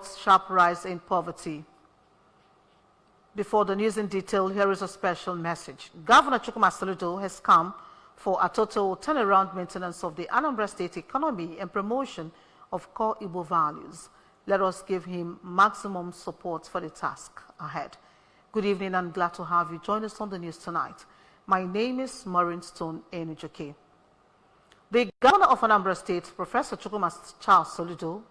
sharp rise in poverty. Before the news in detail, here is a special message. Governor Chukwuma Soludo has come for a total turnaround maintenance of the Anambra State economy and promotion of core Igbo values. Let us give him maximum support for the task ahead. Good evening and glad to have you join us on the news tonight. My name is Maureen Stone Enujoke. The governor of Anambra State, Professor Chukwuma Charles Soludo,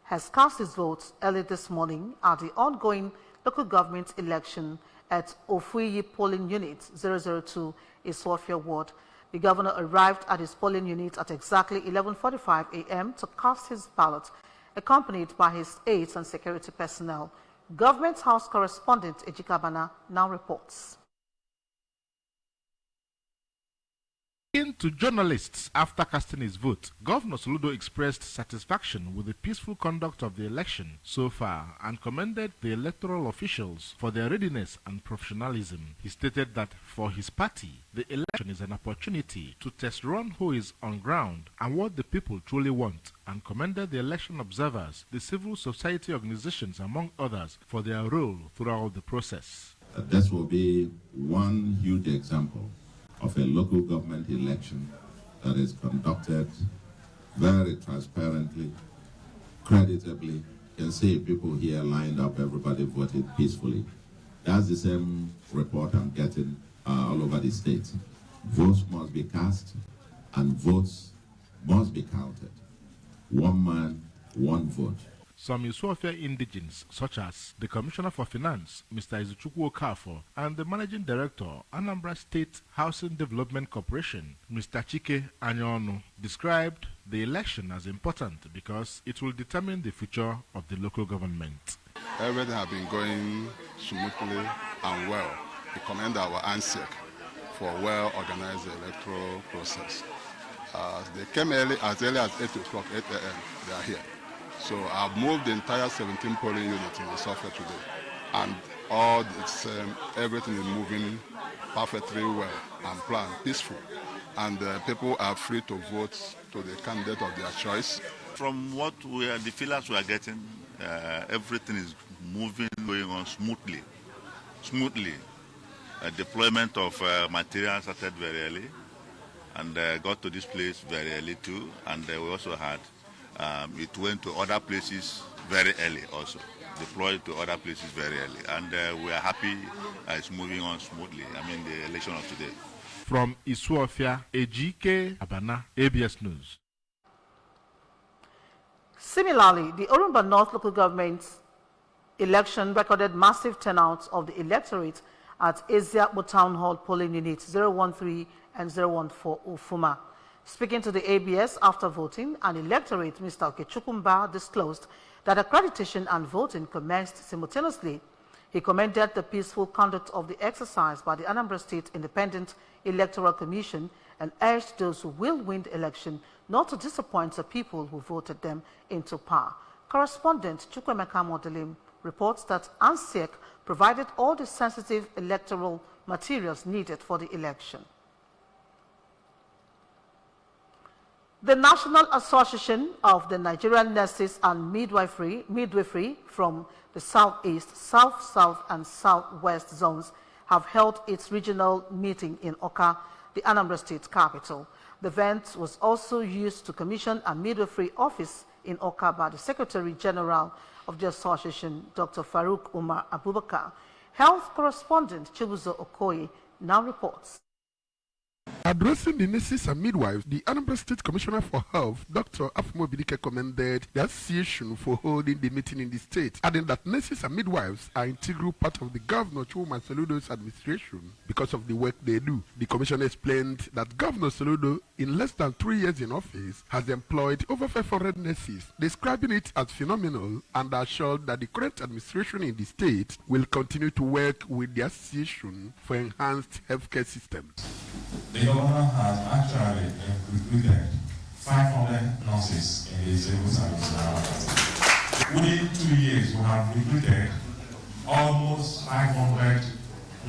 has cast his vote early this morning at the ongoing local government election at Ofuyi Polling Unit 002 Iswafia Ward. The governor arrived at his polling unit at exactly 11:45 a.m. to cast his ballot, accompanied by his aides and security personnel. Government House correspondent Ejika Bana now reports. To journalists after casting his vote, Governor Soludo expressed satisfaction with the peaceful conduct of the election so far and commended the electoral officials for their readiness and professionalism. He stated that for his party, the election is an opportunity to test run who is on ground and what the people truly want, and commended the election observers, the civil society organizations, among others, for their role throughout the process. This will be one huge example of a local government election that is conducted very transparently, creditably. You can see people here lined up, everybody voted peacefully. That's the same report I'm getting all over the state. Votes must be cast and votes must be counted. One man, one vote. Some Iswafia indigenes, such as the Commissioner for Finance, Mr. Izuchukwu Okafor, and the Managing Director, Anambra State Housing Development Corporation, Mr. Chike Anyonu, described the election as important because it will determine the future of the local government. Everything has been going smoothly and well. We commend our ANSEC for a well-organized electoral process. They came as early as 8 o'clock, 8 a.m. They are here. So I've moved the entire 17 polling units in the software today, and everything is moving perfectly well and planned, peaceful, and people are free to vote to the candidate of their choice. From what the feelers we are getting, everything is going on smoothly. Deployment of materials started very early, and got to this place very early too, and we also had. It went to other places very early also, deployed to other places very early. And we are happy it's moving on smoothly, the election of today. From Iswafia, Ejike Abana, ABS News. Similarly, the Orumba North local government election recorded massive turnouts of the electorate at Eziakpo Town Hall polling units 013 and 014 Ufuma. Speaking to the ABS after voting, an electorate, Mr. Okechukumba, disclosed that accreditation and voting commenced simultaneously. He commended the peaceful conduct of the exercise by the Anambra State Independent Electoral Commission and urged those who will win the election not to disappoint the people who voted them into power. Correspondent Chukwemeka Modelim reports that ANSEC provided all the sensitive electoral materials needed for the election. The National Association of the Nigerian Nurses and Midwifery from the Southeast, South, and Southwest zones have held its regional meeting in Awka, the Anambra State capital. The event was also used to commission a midwifery office in Awka by the Secretary General of the association, Dr. Farouk Umar Abubakar. Health correspondent Chibuzo Okoye now reports. Addressing the nurses and midwives, the Anambra State Commissioner for Health, Dr. Afumo Bidike, commended the association for holding the meeting in the state, adding that nurses and midwives are an integral part of the Governor Chukwuma Soludo's administration because of the work they do. The commissioner explained that Governor Soludo, in less than 3 years in office, has employed over 500 nurses, describing it as phenomenal, and assured that the current administration in the state will continue to work with the association for enhanced healthcare systems. The governor has actually recruited 500 nurses in the civil service now. Within 2 years, we have recruited almost 500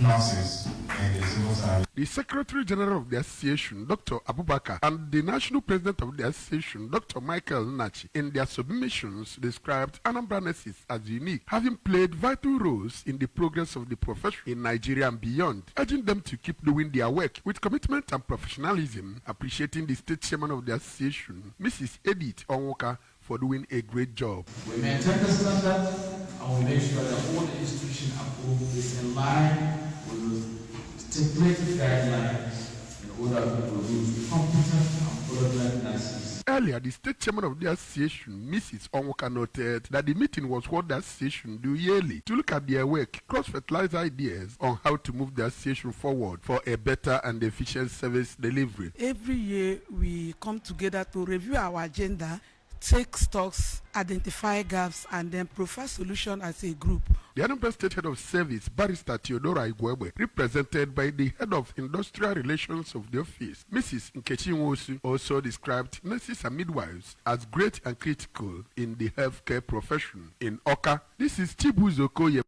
nurses in the civil service. The Secretary General of the Association, Dr. Abubakar, and the National President of the Association, Dr. Michael Nachi, in their submissions described Anambra nurses as unique, having played vital roles in the progress of the profession in Nigeria and beyond, urging them to keep doing their work with commitment and professionalism, appreciating the state chairman of the association, Mrs. Edith Onwoka, for doing a great job. We maintain the standard and we make sure that all the institutions approved is in line with the stipulated guidelines in order to produce competent and fraudulent nurses. Earlier, the state chairman of the association, Mrs. Onwoka, noted that the meeting was what the association do yearly to look at their work, cross-fertilize ideas on how to move the association forward for a better and efficient service delivery. Every year, we come together to review our agenda, take stocks, identify gaps, and then provide solutions as a group. The Anambra State Head of Service, Barrister Theodora Igwebe, represented by the Head of Industrial Relations of the office, Mrs. Nkechi Nwosu, also described nurses and midwives as great and critical in the healthcare profession. In Oka, this is Chibuzo Okoye.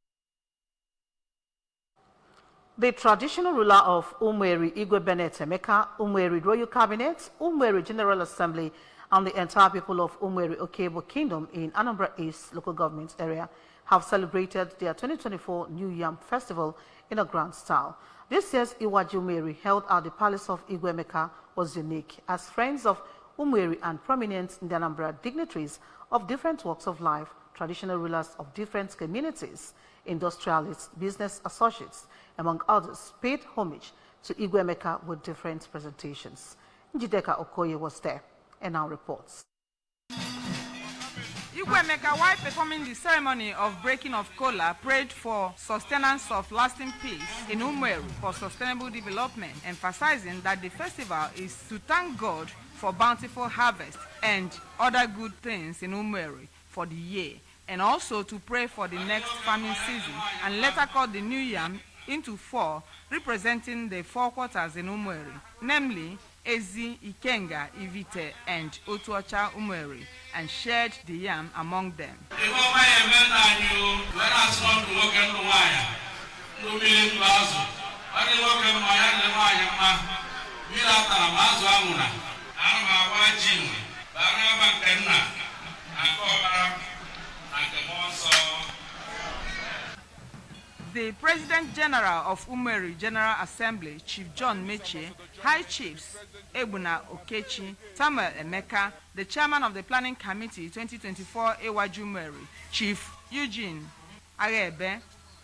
The traditional ruler of Umweri, Igwe Bennett Emeka, Umweri Royal Cabinet, Umweri General Assembly, and the entire people of Umweri Okebo Kingdom in Anambra East local government area have celebrated their 2024 New Yam Festival in a grand style. This year's Iwaji Umweri, held at the Palace of Igwe Emeka, was unique as friends of Umweri and prominent in the Anambra dignitaries of different walks of life, traditional rulers of different communities, industrialists, business associates, among others, paid homage to Igwe Emeka with different presentations. Njideka Okoye was there and now reports. Igwe Emeka, while performing the ceremony of breaking of kola, prayed for sustenance of lasting peace in Umweri for sustainable development, emphasizing that the festival is to thank God for bountiful harvest and other good things in Umweri for the year, and also to pray for the next farming season, and later cut the new yam into 4, representing the 4 quarters in Umweri, namely Ezi, Ikenga, Ivite, and Otuocha Umweri, and shared the yam among them. The President General of Umweri General Assembly, Chief John Meche, High Chiefs Ebuna Okechi, Samuel Emeka, the Chairman of the Planning Committee 2024 Iwaji Umweri, Chief Eugene Arebe,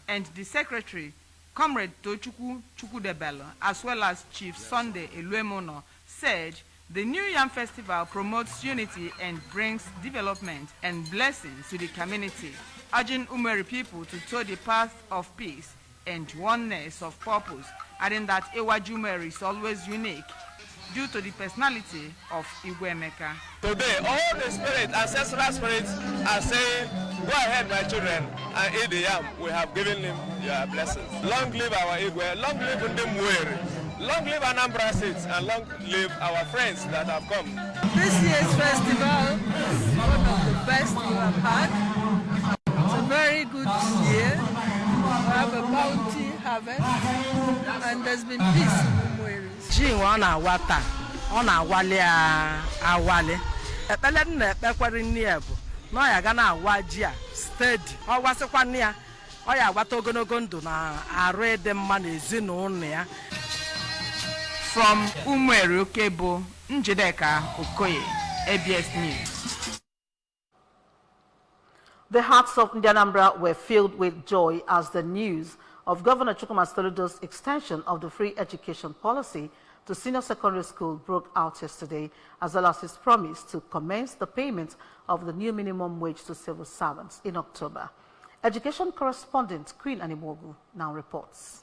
and the Secretary, Comrade Tochukwu Chukudebelo, as well as Chief Sunday Eluemono, said the New Yam Festival promotes unity and brings development and blessings to the community, urging Umweri people to toe the path of peace and oneness of purpose, adding that Iwaji Umweri is always unique due to the personality of Igwe Emeka. Today, all the spirits, ancestral spirits, are saying, go ahead, my children, and eat the yam. We have given him your blessings. Long live our Igwe, long live Umweri, long live Anambra States, and long live our friends that have come. This year's festival is one of the best we have had. It's a very good year. We have a bounty harvest, and there's been peace in Umweri. Ona wata, ona wale awale. Epele na epekwari nni ebu. No ya ga na awaji a steady. O wasikwa nni ya. O ya wata ogologo ndụ na arụ ede mma na ezinụlọ ya. From Umweri Okebo, Njideka Okoye, ABS News. The hearts of Anambra were filled with joy as the news of Governor Chukwuma Soludo's extension of the free education policy to senior secondary school broke out yesterday, as well as his promise to commence the payment of the new minimum wage to civil servants in October. Education correspondent Queen Animogu now reports.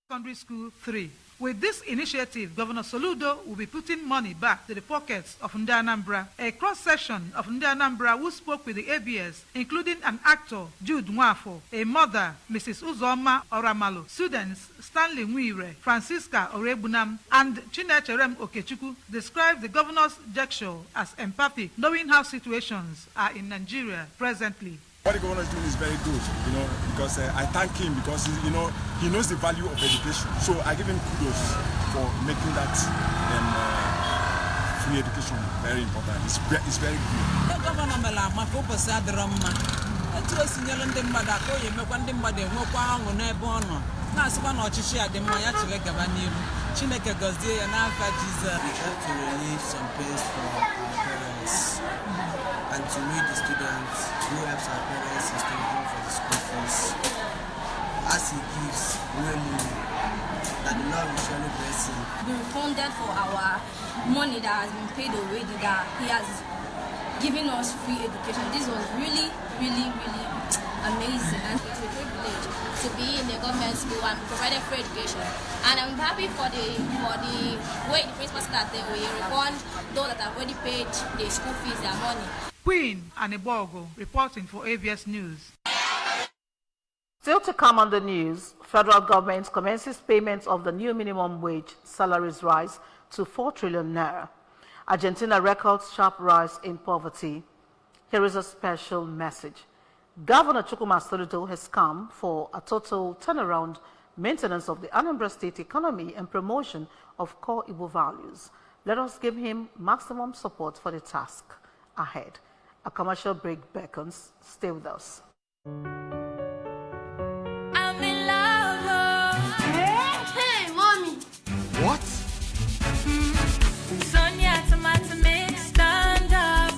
Secondary School 3. With this initiative, Governor Soludo will be putting money back to the pockets of Ndi Anambra. A cross-section of Ndi Anambra who spoke with the ABS, including an actor, Jude Nwafo, a mother, Mrs. Uzoma Oramalo, students, Stanley Nwire, Francisca Orebunam, and Chinecherem Okechukwu, described the governor's gesture as empathic, knowing how situations are in Nigeria presently. What the governor is doing is very good, because I thank him because, he knows the value of education. So I give him kudos for making that free education very important. It's very good. The governor Chineke gozie ya n'afa Jesus. We have to relieve some pains for our parents and to meet the students who helps our parents to stay home for the school fees. As he gives willingly, that the Lord will surely bless him. We refunded for our money that has been paid already, that he has given us free education. This was really, really, really amazing. And it's a privilege to be in the government school and provided free education. And I'm happy for the way the principal said that they will refund those that have already paid the school fees, their money. Queen Anibogo reporting for ABS News. Still to come on the news, federal government commences payment of the new minimum wage salaries rise to 4 trillion naira. Argentina records sharp rise in poverty. Here is a special message. Governor Chukwuma Soludo has come for a total turnaround, maintenance of the Anambra State economy and promotion of core Igbo values. Let us give him maximum support for the task ahead. A commercial break beckons. Stay with us. I'm in love. Hey, mommy. What? Sonia tomato mix, stand up,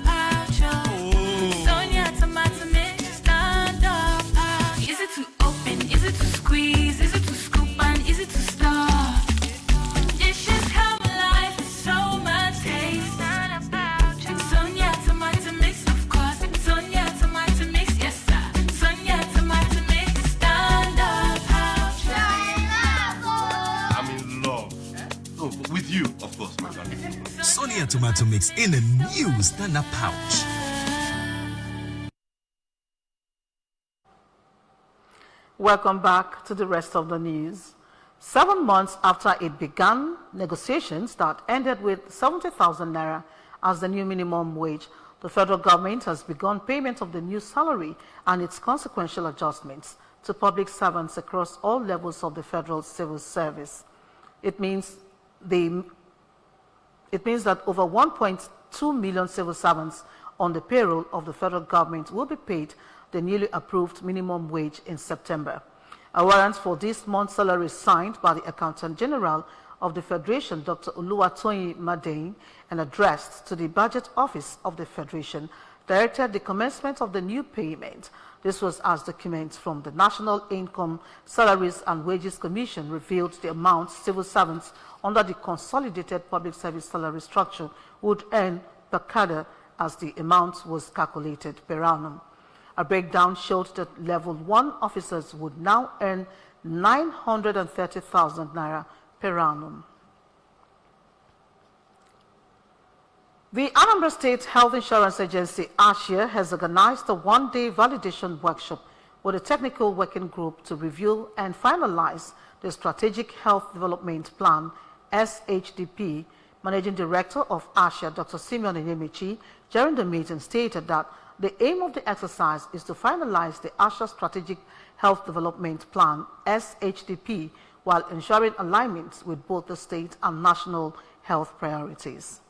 Sonia tomato mix, stand up, Is it to open? Is it to squeeze? Is it to scoop? And is it to stop? Dishes come alive with so much taste. Sonia tomato mix, of course. Sonia tomato mix, yes sir. Sonia tomato mix, stand up, I'm in love. Oh, with you, of course, my darling. Sonia tomato mix in a new stand-up pouch. Welcome back to the rest of the news. 7 months after it began negotiations that ended with 70,000 naira as the new minimum wage, the federal government has begun payment of the new salary and its consequential adjustments to public servants across all levels of the federal civil service. It means that over 1.2 million civil servants on the payroll of the federal government will be paid the newly approved minimum wage in September. A warrant for this month's salary signed by the Accountant General of the Federation, Dr. Oluwatoyin Madein, and addressed to the Budget Office of the Federation, directed the commencement of the new payment. This was as documents from the National Income, Salaries and Wages Commission revealed the amount civil servants under the Consolidated Public Service Salary Structure would earn per cadre as the amount was calculated per annum. A breakdown showed that Level 1 officers would now earn 930,000 naira per annum. The Anambra State Health Insurance Agency, ASHIA, has organized a one-day validation workshop with a technical working group to review and finalize the Strategic Health Development Plan, SHDP. Managing Director of ASHIA, Dr. Simeon Enyemichi, during the meeting stated that the aim of the exercise is to finalize the ASHA Strategic Health Development Plan, SHDP, while ensuring alignment with both the state and national health priorities.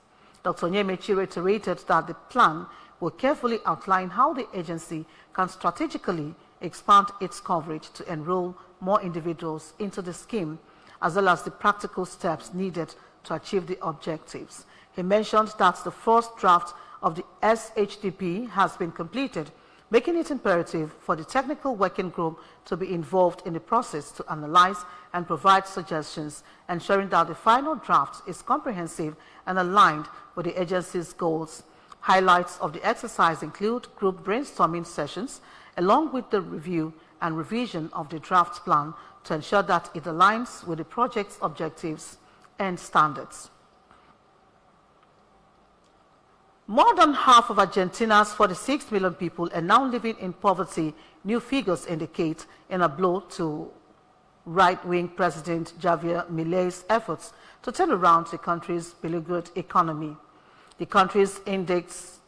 Dr. Enyemichi reiterated that the plan will carefully outline how the agency can strategically expand its coverage to enroll more individuals into the scheme, as well as the practical steps needed to achieve the objectives. He mentioned that the first draft of the SHDP has been completed, making it imperative for the technical working group to be involved in the process to analyze and provide suggestions, ensuring that the final draft is comprehensive and aligned with the agency's goals. Highlights of the exercise include group brainstorming sessions, along with the review and revision of the draft plan to ensure that it aligns with the project's objectives and standards. More than half of Argentina's 46 million people are now living in poverty, new figures indicate, in a blow to right-wing President Javier Milei's efforts to turn around the country's beleaguered economy. The country's index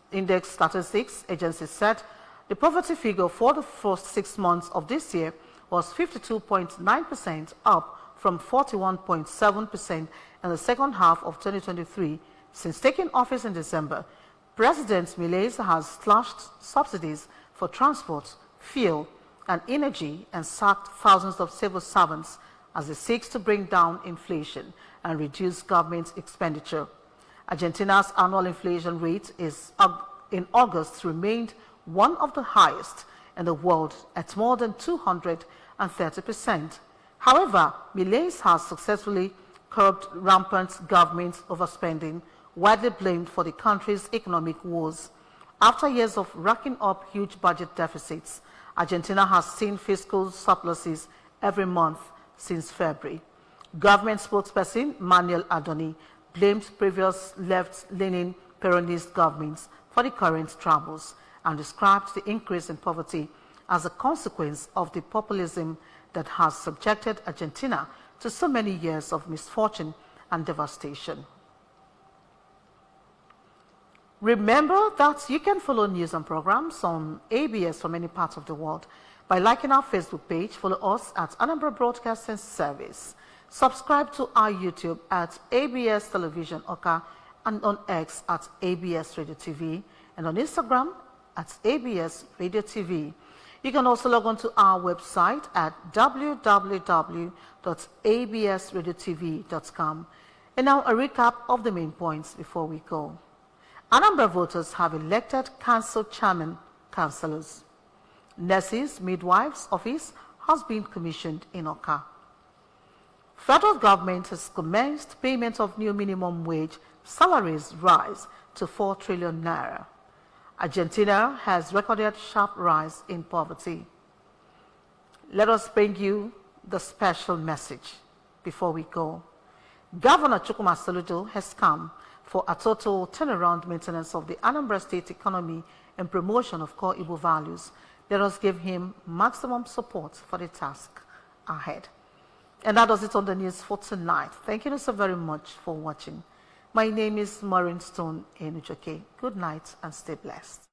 statistics agency said The poverty figure for the first 6 months of this year was 52.9%, up from 41.7% in the second half of 2023. Since taking office in December, President Milei has slashed subsidies for transport, fuel, and energy and sacked thousands of civil servants as he seeks to bring down inflation and reduce government expenditure. Argentina's annual inflation rate in August remained one of the highest in the world at more than 230%. However, Milei has successfully curbed rampant government overspending, widely blamed for the country's economic woes. After years of racking up huge budget deficits, Argentina has seen fiscal surpluses every month since February. Government spokesperson Manuel Adoni blamed previous left-leaning Peronist governments for the current troubles and described the increase in poverty as a consequence of the populism that has subjected Argentina to so many years of misfortune and devastation. Remember that you can follow news and programs on ABS from any part of the world by liking our Facebook page. Follow us at Anambra Broadcasting Service. Subscribe to our YouTube at ABS Television Oka and on X at ABS Radio TV and on Instagram at ABS Radio TV. You can also log on to our website at www.absradiotv.com. And now a recap of the main points before we go. Anambra voters have elected council chairman, councillors. Nurses, midwives office has been commissioned in Oka. Federal government has commenced payment of new minimum wage, salaries rise to 4 trillion naira. Argentina has recorded sharp rise in poverty. Let us bring you the special message before we go. Governor Chukwuma Soludo has come for a total turnaround maintenance of the Anambra State economy and promotion of core Igbo values. Let us give him maximum support for the task ahead. And that does it on the news for tonight. Thank you so very much for watching. My name is Maureen Stone Enujoke. Good night and stay blessed.